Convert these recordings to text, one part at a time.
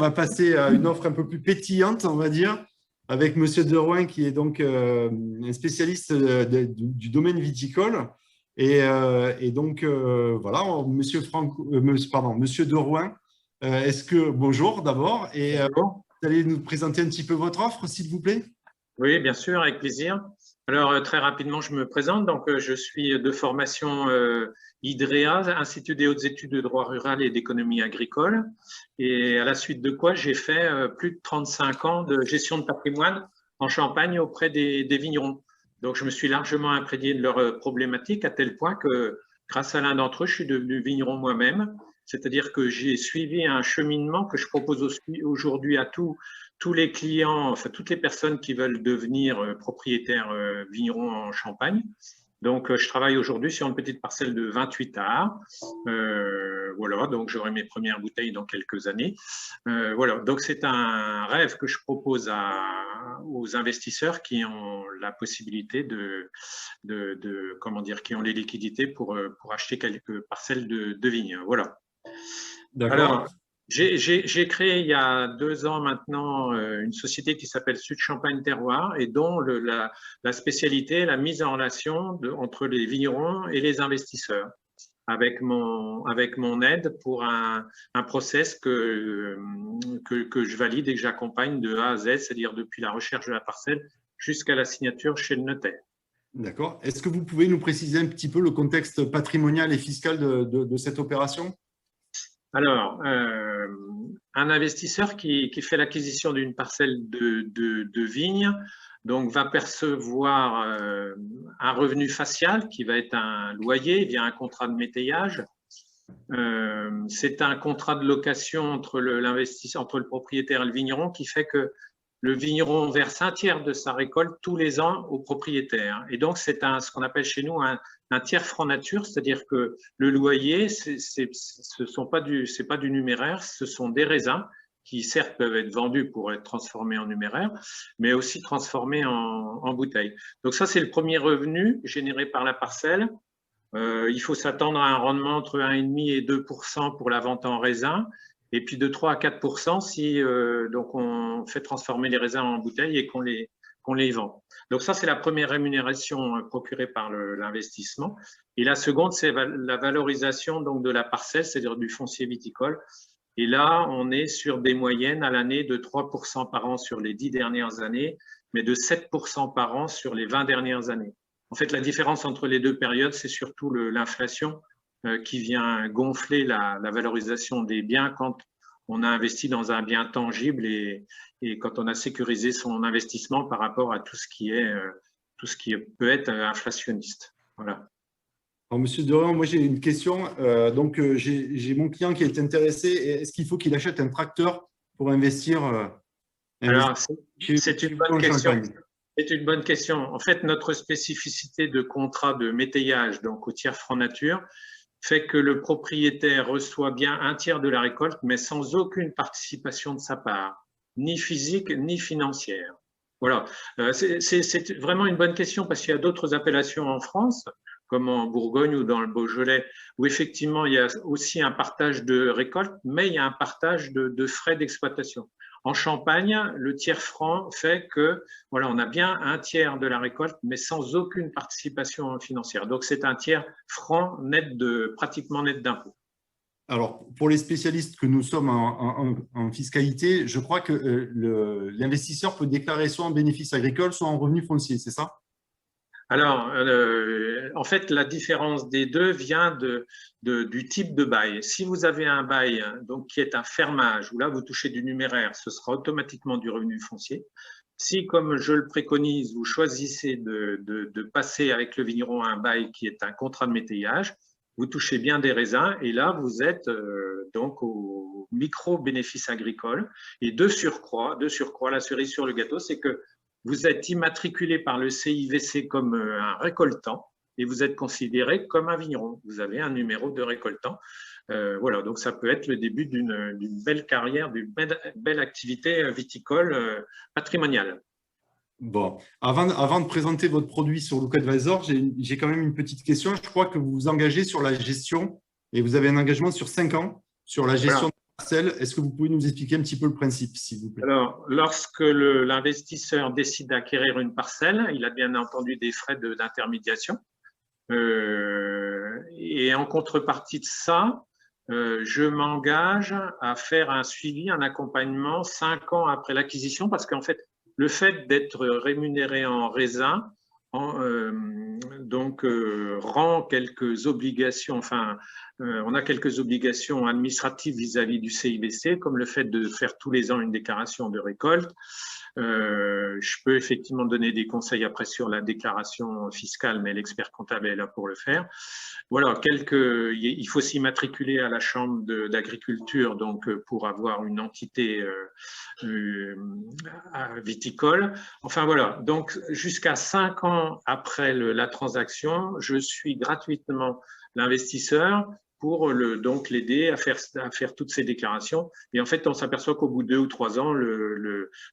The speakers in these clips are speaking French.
va passer à une offre un peu plus pétillante, on va dire, avec Monsieur Derouin, qui est donc un spécialiste du domaine viticole. Et donc, voilà, Monsieur Derouin, bonjour d'abord, et Bonjour. vous allez nous présenter un petit peu votre offre, s'il vous plaît? Oui, bien sûr, avec plaisir. Alors, très rapidement, je me présente. Donc, je suis de formation IDREA, Institut des hautes études de droit rural et d'économie agricole. Et à la suite de quoi, j'ai fait plus de 35 ans de gestion de patrimoine en Champagne auprès des vignerons. Donc, je me suis largement imprégné de leurs problématiques à tel point que, grâce à l'un d'entre eux, je suis devenu vigneron moi-même. C'est-à-dire que j'ai suivi un cheminement que je propose aujourd'hui à tous les clients, enfin toutes les personnes qui veulent devenir propriétaires vignerons en Champagne. Donc, je travaille aujourd'hui sur une petite parcelle de 28 arts. Voilà, donc j'aurai mes premières bouteilles dans quelques années. Voilà, donc c'est un rêve que je propose aux investisseurs qui ont la possibilité comment dire, qui ont les liquidités pour acheter quelques parcelles de vignes. Voilà. D'accord. Alors, j'ai créé il y a 2 ans maintenant une société qui s'appelle Sud Champagne Terroir et dont la spécialité est la mise en relation entre les vignerons et les investisseurs avec mon aide pour un process que je valide et que j'accompagne de A à Z, c'est-à-dire depuis la recherche de la parcelle jusqu'à la signature chez le notaire. D'accord. Est-ce que vous pouvez nous préciser un petit peu le contexte patrimonial et fiscal de cette opération? Alors, un investisseur qui fait l'acquisition d'une parcelle de vigne, donc va percevoir un revenu facial qui va être un loyer via un contrat de métayage. C'est un contrat de location entre le propriétaire et le vigneron qui fait que le vigneron verse un tiers de sa récolte tous les ans au propriétaire. Et donc, c'est ce qu'on appelle chez nous un tiers franc nature, c'est-à-dire que le loyer, c'est pas du numéraire, ce sont des raisins qui certes peuvent être vendus pour être transformés en numéraire, mais aussi transformés en bouteilles. Donc ça, c'est le premier revenu généré par la parcelle. Il faut s'attendre à un rendement entre 1,5 et 2% pour la vente en raisin, et puis de 3 à 4% si donc on fait transformer les raisins en bouteilles et qu'on les vend. Donc ça, c'est la première rémunération procurée par l'investissement. Et la seconde, c'est la valorisation donc de la parcelle, c'est-à-dire du foncier viticole. Et là, on est sur des moyennes à l'année de 3% par an sur les 10 dernières années, mais de 7% par an sur les 20 dernières années. En fait, la différence entre les deux périodes, c'est surtout l'inflation qui vient gonfler la valorisation des biens quand on a investi dans un bien tangible et quand on a sécurisé son investissement par rapport à tout ce qui peut être inflationniste. Voilà. Alors, Monsieur Derouin, moi j'ai une question. J'ai mon client qui est intéressé. Est-ce qu'il faut qu'il achète un tracteur pour investir, Alors, chez c'est une vous bonne en question. Champagne? C'est une bonne question. En fait, notre spécificité de contrat de métayage, donc au tiers franc nature, fait que le propriétaire reçoit bien un tiers de la récolte, mais sans aucune participation de sa part, ni physique ni financière. Voilà. C'est vraiment une bonne question parce qu'il y a d'autres appellations en France, comme en Bourgogne ou dans le Beaujolais, où effectivement il y a aussi un partage de récolte, mais il y a un partage de frais d'exploitation. En Champagne, le tiers franc fait que voilà, on a bien un tiers de la récolte, mais sans aucune participation financière. Donc c'est un tiers franc pratiquement net d'impôt. Alors, pour les spécialistes que nous sommes en fiscalité, je crois que l'investisseur peut déclarer soit en bénéfice agricole, soit en revenu foncier, c'est ça? Alors, en fait, la différence des deux vient du type de bail. Si vous avez un bail donc, qui est un fermage, où là, vous touchez du numéraire, ce sera automatiquement du revenu foncier. Si, comme je le préconise, vous choisissez de passer avec le vigneron un bail qui est un contrat de métayage, vous touchez bien des raisins et là, vous êtes donc au micro-bénéfice agricole. Et de surcroît, la cerise sur le gâteau, c'est que vous êtes immatriculé par le CIVC comme un récoltant et vous êtes considéré comme un vigneron. Vous avez un numéro de récoltant. Voilà, donc ça peut être le début d'une belle carrière, d'une belle activité viticole patrimoniale. Bon, avant de présenter votre produit sur LookAdvisor, j'ai quand même une petite question. Je crois que vous vous engagez sur la gestion et vous avez un engagement sur 5 ans sur la gestion Voilà. de la parcelle. Est-ce que vous pouvez nous expliquer un petit peu le principe, s'il vous plaît? Alors, lorsque l'investisseur décide d'acquérir une parcelle, il a bien entendu des frais d'intermédiation. Et en contrepartie de ça, je m'engage à faire un suivi, un accompagnement 5 ans après l'acquisition, parce qu'en fait, le fait d'être rémunéré en raisin rend quelques obligations, on a quelques obligations administratives vis-à-vis du CIBC, comme le fait de faire tous les ans une déclaration de récolte. Je peux effectivement donner des conseils après sur la déclaration fiscale, mais l'expert comptable est là pour le faire. Voilà, il faut s'immatriculer à la chambre d'agriculture donc pour avoir une entité viticole. Enfin voilà, donc jusqu'à 5 ans après la transaction, je suis gratuitement l'investisseur pour donc l'aider à faire toutes ces déclarations. Et en fait, on s'aperçoit qu'au bout de 2 ou 3 ans,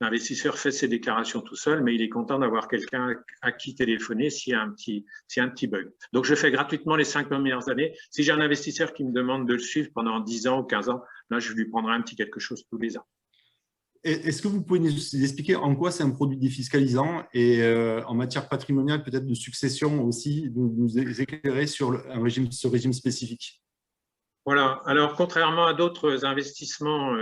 l'investisseur fait ses déclarations tout seul, mais il est content d'avoir quelqu'un à qui téléphoner s'il y a un petit bug. Donc, je fais gratuitement les 5 premières années. Si j'ai un investisseur qui me demande de le suivre pendant 10 ans ou 15 ans, là, je lui prendrai un petit quelque chose tous les ans. Est-ce que vous pouvez nous expliquer en quoi c'est un produit défiscalisant et en matière patrimoniale, peut-être de succession aussi, nous éclairer sur ce régime spécifique? Voilà. Alors, contrairement à d'autres investissements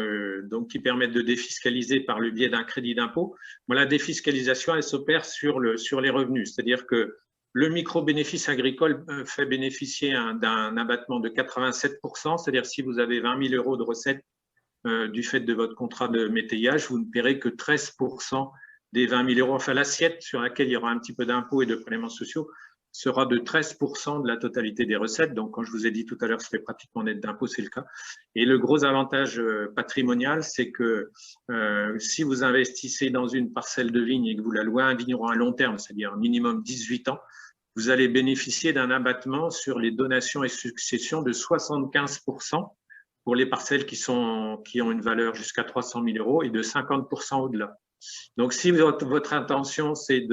qui permettent de défiscaliser par le biais d'un crédit d'impôt, la défiscalisation, elle s'opère sur les revenus. C'est-à-dire que le micro-bénéfice agricole fait bénéficier d'un abattement de 87%. C'est-à-dire si vous avez 20 000 € de recettes du fait de votre contrat de métayage, vous ne paierez que 13% des 20 000 €. Enfin, l'assiette sur laquelle il y aura un petit peu d'impôts et de prélèvements sociaux sera de 13% de la totalité des recettes. Donc, quand je vous ai dit tout à l'heure, c'était pratiquement net d'impôt, c'est le cas. Et le gros avantage patrimonial, c'est que si vous investissez dans une parcelle de vigne et que vous la louez à un vigneron à long terme, c'est-à-dire un minimum 18 ans, vous allez bénéficier d'un abattement sur les donations et successions de 75% pour les parcelles qui ont une valeur jusqu'à 300 000 € et de 50% au-delà. Donc, si votre intention, c'est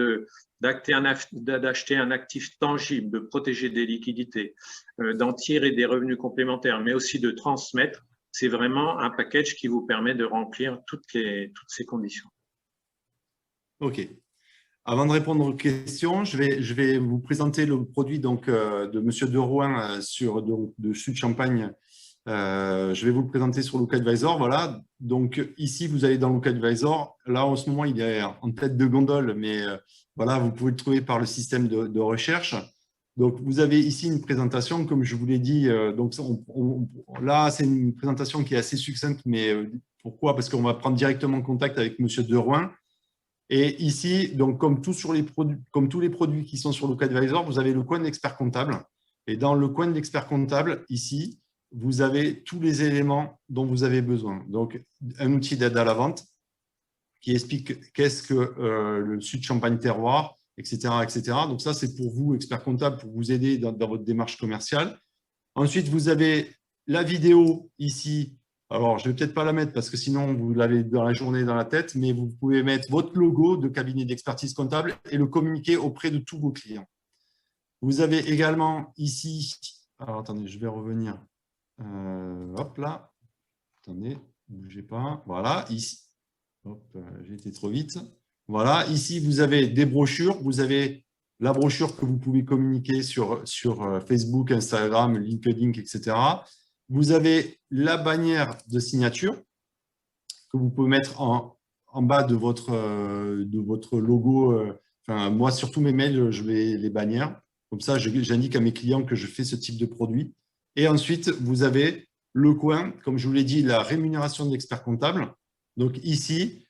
d'acheter un actif tangible, de protéger des liquidités, d'en tirer des revenus complémentaires, mais aussi de transmettre, c'est vraiment un package qui vous permet de remplir toutes ces conditions. OK. Avant de répondre aux questions, je vais vous présenter le produit donc, de M. Derouin de Sud Champagne. Je vais vous le présenter sur Lookadvisor. Voilà. Donc, ici, vous allez dans Lookadvisor. Là, en ce moment, il est en tête de gondole, mais voilà, vous pouvez le trouver par le système de recherche. Donc, vous avez ici une présentation, comme je vous l'ai dit. Donc, là, c'est une présentation qui est assez succincte, mais pourquoi? Parce qu'on va prendre directement contact avec M. Derouin. Et ici, donc, comme tous les produits qui sont sur Lookadvisor, vous avez le coin d'expert comptable. Et dans le coin d'expert comptable, ici, vous avez tous les éléments dont vous avez besoin. Donc, un outil d'aide à la vente qui explique qu'est-ce que le Sud Champagne terroir, etc., etc. Donc, ça, c'est pour vous, expert comptable, pour vous aider dans votre démarche commerciale. Ensuite, vous avez la vidéo ici. Alors, je ne vais peut-être pas la mettre parce que sinon, vous l'avez dans la journée dans la tête, mais vous pouvez mettre votre logo de cabinet d'expertise comptable et le communiquer auprès de tous vos clients. Vous avez également ici… Alors, attendez, je vais revenir. Hop là, attendez, ne bougez pas. Voilà, ici, j'ai été trop vite. Voilà, ici, vous avez des brochures. Vous avez la brochure que vous pouvez communiquer sur Facebook, Instagram, LinkedIn, etc. Vous avez la bannière de signature que vous pouvez mettre en bas de votre logo. Enfin, moi, sur tous mes mails, je mets les bannières. Comme ça, j'indique à mes clients que je fais ce type de produit. Et ensuite, vous avez le coin, comme je vous l'ai dit, la rémunération d'expert comptable. Donc ici,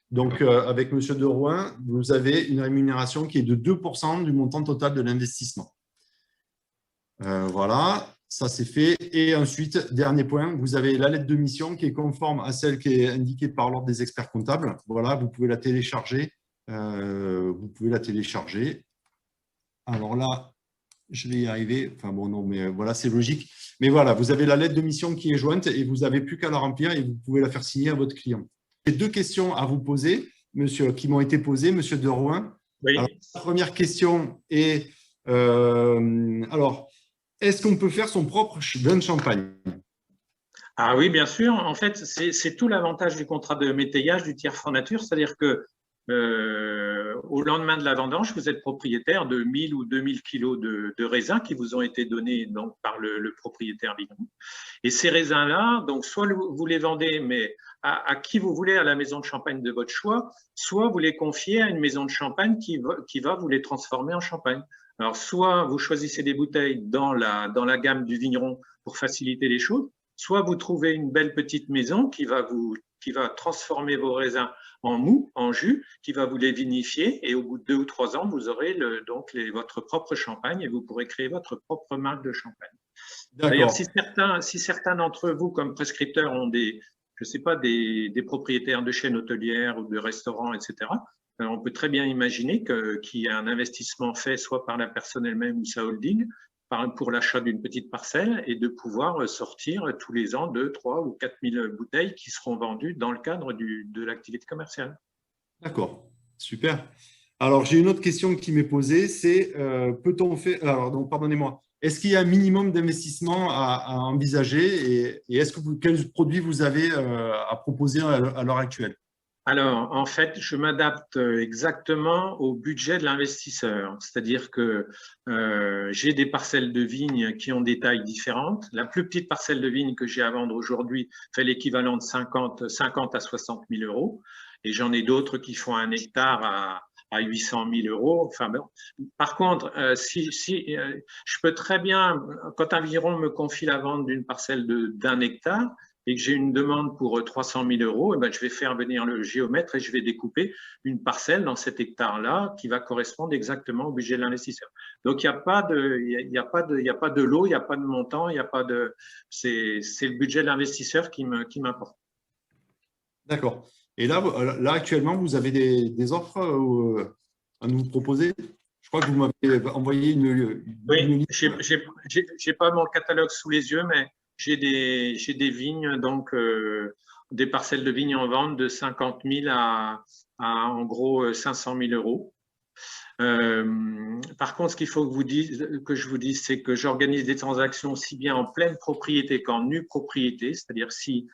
avec M. Derouin, vous avez une rémunération qui est de 2% du montant total de l'investissement. Voilà, ça c'est fait. Et ensuite, dernier point, vous avez la lettre de mission qui est conforme à celle qui est indiquée par l'ordre des experts comptables. Voilà, vous pouvez la télécharger. Alors là, je vais y arriver. Enfin bon, non, mais voilà, c'est logique. Mais voilà, vous avez la lettre de mission qui est jointe et vous n'avez plus qu'à la remplir et vous pouvez la faire signer à votre client. J'ai 2 questions à vous poser, monsieur, qui m'ont été posées, monsieur Derouin. Oui. Alors, la première question est, alors, est-ce qu'on peut faire son propre vin de champagne? Ah oui, bien sûr. En fait, c'est tout l'avantage du contrat de métayage du tiers franc nature, c'est-à-dire que au lendemain de la vendange, vous êtes propriétaire de 1000 ou 2000 kilos de raisins qui vous ont été donnés donc, par le propriétaire vigneron. Et ces raisins-là, donc soit vous les vendez, mais à qui vous voulez, à la maison de champagne de votre choix, soit vous les confiez à une maison de champagne qui va vous les transformer en champagne. Alors, soit vous choisissez des bouteilles dans la gamme du vigneron pour faciliter les choses, soit vous trouvez une belle petite maison qui va transformer vos raisins en mou, en jus, qui va vous les vinifier, et au bout de 2 ou 3 ans, vous aurez votre propre champagne et vous pourrez créer votre propre marque de champagne. D'ailleurs, D'accord. si certains d'entre vous, comme prescripteurs, ont je sais pas, des propriétaires de chaînes hôtelières ou de restaurants, etc., on peut très bien imaginer qu'il y a un investissement fait soit par la personne elle-même ou sa holding pour l'achat d'une petite parcelle et de pouvoir sortir tous les ans 2, 3 ou 4 000 bouteilles qui seront vendues dans le cadre de l'activité commerciale. D'accord. Super. Alors, j'ai une autre question qui m'est posée, c'est peut-on faire… Alors, donc, pardonnez-moi. Est-ce qu'il y a un minimum d'investissement à envisager et est-ce que quels produits vous avez à proposer à l'heure actuelle? Alors, en fait, je m'adapte exactement au budget de l'investisseur. C'est-à-dire que j'ai des parcelles de vignes qui ont des tailles différentes. La plus petite parcelle de vigne que j'ai à vendre aujourd'hui fait l'équivalent de 50 à 60 000 euros. Et j'en ai d'autres qui font 1 hectare à 800 000 euros. Enfin, bon. Par contre, je peux très bien, quand un vigneron me confie la vente d'une parcelle d'1 hectare, et que j'ai une demande pour 300 000 euros, et ben, je vais faire venir le géomètre et je vais découper une parcelle dans cet hectare-là qui va correspondre exactement au budget de l'investisseur. Donc, il n'y a pas de lot, il n'y a pas de montant, il y a pas de, c'est le budget de l'investisseur qui m'importe. D'accord. Et là, actuellement, vous avez des offres à nous proposer? Je crois que vous m'avez envoyé une Oui, liste. j'ai pas mon catalogue sous les yeux, mais j'ai des vignes, donc des parcelles de vignes en vente de 50 000 à en gros 500 000 euros. Par contre, ce qu'il faut que je vous dise, c'est que j'organise des transactions aussi bien en pleine propriété qu'en nue propriété. C'est-à-dire si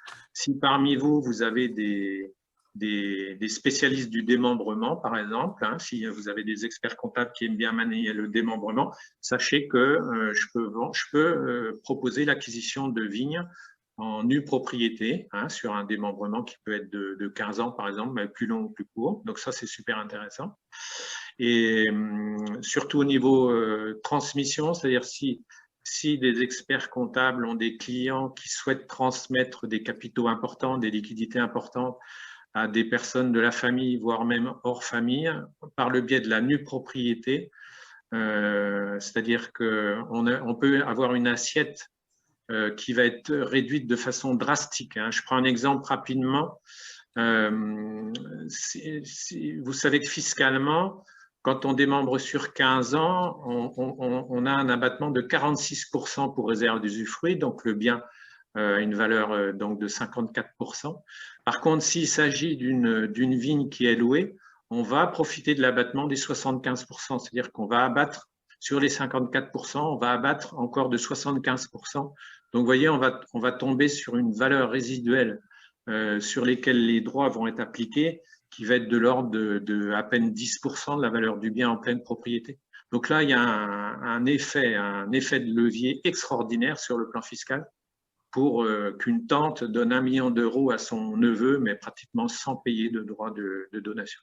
parmi vous, vous avez des spécialistes du démembrement, par exemple, hein, si vous avez des experts comptables qui aiment bien manier le démembrement, sachez que je peux proposer l'acquisition de vignes en nue propriété, hein, sur un démembrement qui peut être de 15 ans, par exemple, mais plus long ou plus court. Donc ça, c'est super intéressant. Et surtout au niveau transmission, c'est-à-dire si des experts comptables ont des clients qui souhaitent transmettre des capitaux importants, des liquidités importantes à des personnes de la famille, voire même hors famille, par le biais de la nue propriété, c'est-à-dire qu'on peut avoir une assiette qui va être réduite de façon drastique. Hein. Je prends un exemple rapidement. Vous savez que fiscalement, quand on démembre sur 15 ans, on a un abattement de 46% pour réserve d'usufruit, donc le bien a une valeur donc de 54%. Par contre, s'il s'agit d'une vigne qui est louée, on va profiter de l'abattement des 75%, c'est-à-dire qu'on va abattre sur les 54%, on va abattre encore de 75%. Donc, vous voyez, on va tomber sur une valeur résiduelle sur lesquelles les droits vont être appliqués, qui va être de l'ordre de à peine 10% de la valeur du bien en pleine propriété. Donc là, il y a un effet de levier extraordinaire sur le plan fiscal pour qu'une tante donne 1 million d'euros à son neveu, mais pratiquement sans payer de droits de donation.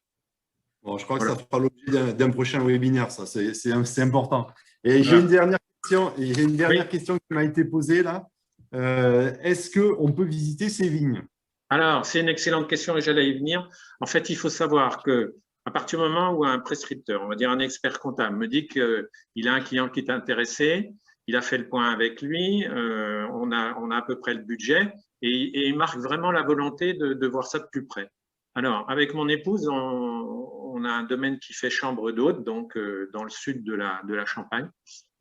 Bon, je crois que Voilà. ça fera l'objet d'un prochain webinaire, ça, c'est important. Et j'ai Voilà. une dernière question, Oui. Question qui m'a été posée là. Est-ce qu'on peut visiter ces vignes? Alors, c'est une excellente question et j'allais y venir. En fait, il faut savoir que à partir du moment où un prescripteur, on va dire un expert comptable, me dit qu'il a un client qui est intéressé, il a fait le point avec lui, on a à peu près le budget et il marque vraiment la volonté de voir ça de plus près. Alors, avec mon épouse, on a un domaine qui fait chambre d'hôte, donc dans le sud de la Champagne,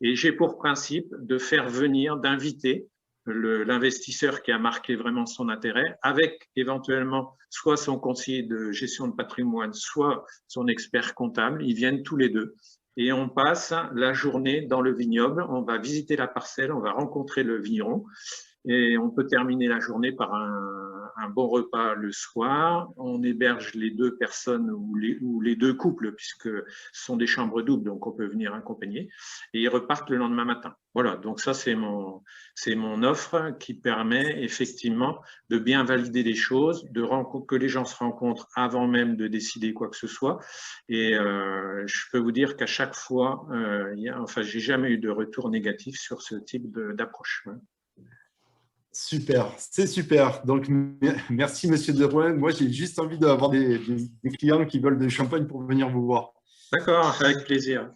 et j'ai pour principe de faire venir, d'inviter l'investisseur qui a marqué vraiment son intérêt, avec éventuellement soit son conseiller de gestion de patrimoine, soit son expert comptable. Ils viennent tous les deux. Et on passe la journée dans le vignoble, on va visiter la parcelle, on va rencontrer le vigneron. et on peut terminer la journée par un bon repas le soir. On héberge les 2 personnes ou les 2 couples, puisque ce sont des chambres doubles, donc on peut venir accompagner, et ils repartent le lendemain matin. Voilà, donc ça c'est mon offre qui permet effectivement de bien valider les choses, que les gens se rencontrent avant même de décider quoi que ce soit. Et je peux vous dire qu'à chaque fois, j'ai jamais eu de retour négatif sur ce type d'approche. Super, c'est super. Donc, merci, Monsieur Derouin. Moi, j'ai juste envie d'avoir des clients qui veulent du champagne pour venir vous voir. D'accord, avec plaisir.